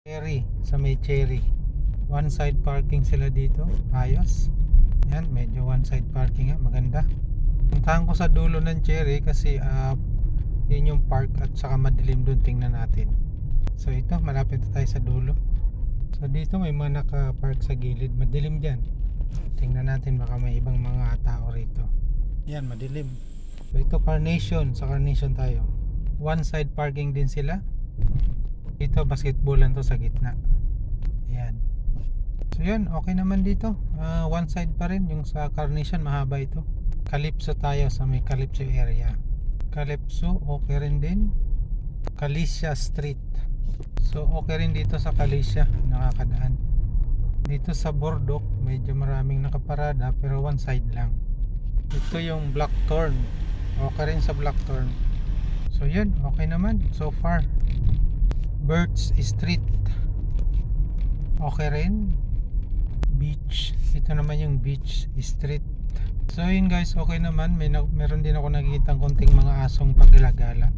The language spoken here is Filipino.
Cherry, sa may Cherry. One side parking sila dito. Ayos. Yan, medyo one side parking nga, maganda. Puntahan ko sa dulo ng Cherry kasi yun yung park at saka madilim doon, tingnan natin. So ito, malapit na tayo sa dulo. So dito may mga naka-park sa gilid, madilim dyan. Tingnan natin, baka may ibang mga tao rito. Yan, madilim. So ito Carnation, sa Carnation tayo. One side parking din sila. Dito basketballan to sa gitna. Ayan. So yun, okay naman dito. One side pa rin, yung sa Carnation mahaba ito. Calypso tayo sa may Calypso area. Calypso, okay rin din. Calicia Street. So okay rin dito sa Calicia, nakakadaan. Dito sa Bordeaux, medyo maraming nakaparada pero one side lang. Ito yung Blackthorn. Okay rin sa Blackthorn. So yun, okay naman so far. Birch Street, okay rin. Beach, ito naman yung Beach Street. So yun guys, okay naman. Meron din ako nakikita konting mga asong paggalagala.